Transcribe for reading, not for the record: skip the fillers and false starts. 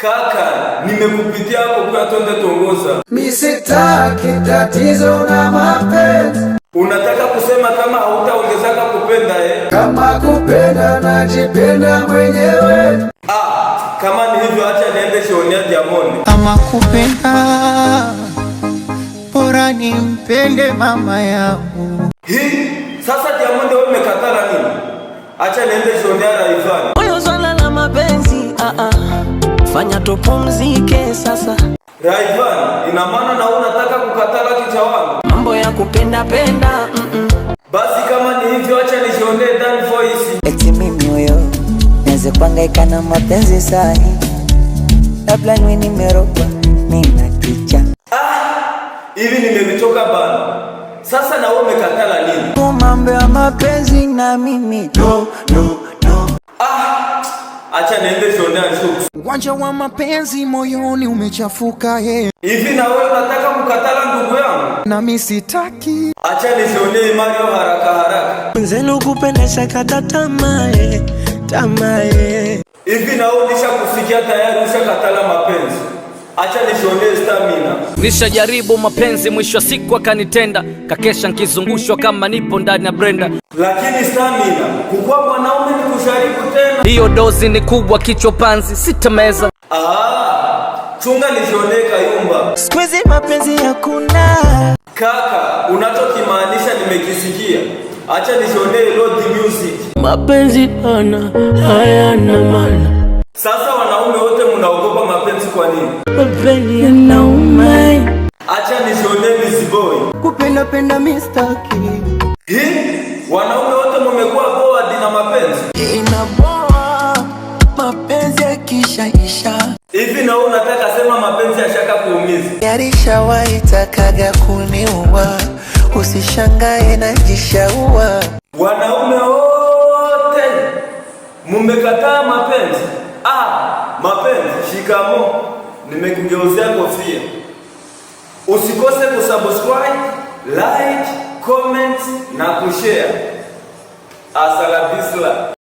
Kaka, nimekupitia hapo kwa tonde tongoza. Mimi sitaki tatizo na mapenzi. Unataka kusema kama hautaongezaka kupenda Kama kupenda najipenda mwenyewe. Kama ni hivyo acha niende shionea Diamond. Kama kupenda bora nimpende mama yangu. Sasa Diamond wewe umekatala nini? Acha niende shionea Rayvanny. Moyo swala la mapenzi fanya tupumzike sasa. Rayvanny, ina maana na unataka kukatala kicha wangu? Mambo ya kupenda penda Basi kama ni hivyo acha nishionee Dan Voice. Eti mimi huyo naweza kuhangaika na mapenzi sahi, labda niwe nimerogwa nina kicha. Hivi nimetoka bana. Sasa na wewe umekatala nini? Mambo ya mapenzi na mimi no. Acha niende shionea Shooks. Uwanja wa mapenzi moyoni umechafuka Hivi na wewe unataka kukatala ndugu yangu? na mimi sitaki. Acha nishionee Mario haraka. Mzenu kupenda shakata tamae. Hivi na wewe ulishakufikia tayari ushakatala mapenzi? Acha nishionee Stamina. Nishajaribu mapenzi mwisho wa siku akanitenda, kakesha nkizungushwa kama nipo ndani ya Brenda. Lakini Stamina, kukua mwanaume ni kusharibu tena. Hiyo dozi ni kubwa, kichwa panzi sitameza. Chunga nishionee Kayumba. Squeeze mapenzi hakuna. Kaka, unachokimaanisha nimekisikia. Acha nishionee Lord Music. Mapenzi hayana maana. Sasa wanaume wote mnaogopa mapenzi kwa nini? Mapenzi yanauma. Acha nishionee Busy Boy. Kupenda penda mistaki. Wanaume wote mmekuwa bored na mapenzi. Inaboa mapenzi yakishaisha. Hivi na wewe unataka sema mapenzi yashaka kuumiza? Yarishawahi takaga kuniua, usishangae najishaua. Wanaume wote mmekataa mapenzi. Mapenzi shikamo, nimekugeuzia kofia. Usikose kusubscribe, like, comment na kushare. Asala bisla.